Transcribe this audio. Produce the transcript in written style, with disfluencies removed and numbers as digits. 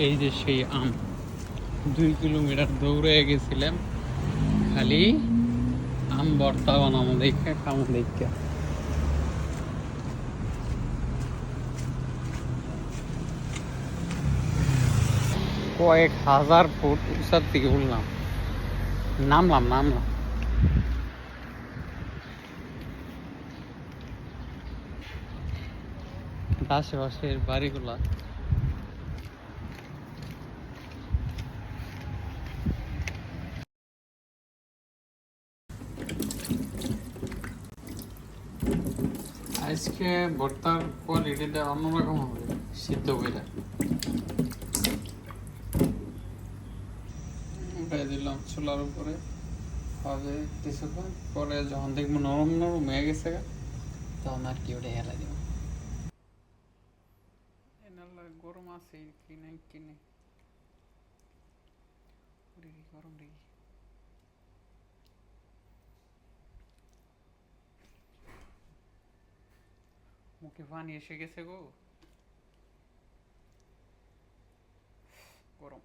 এই যে সেই আম 2 কিলোমিটার দৌড়ে গেছিলাম খালি আম ভর্তা বানাবো দেখে খামো দেখে। কয়েক হাজার ফুট উঁচার থেকে উঠলাম, নামলাম আশেপাশের বাড়িগুলা। আজকে ভর্তার কোয়ালিটিটা অন্যরকম হবে, সিদ্ধ করে উঠাই দিলাম চুলার উপরে, হবে কিছুক্ষণ পরে যখন দেখবো নরম নরম হয়ে গেছে তখন আর কি উঠে হেলাই দেবো। গরম আছে কিনে গরম দেখি। মুখে পানি এসে গেছে গো, গরম।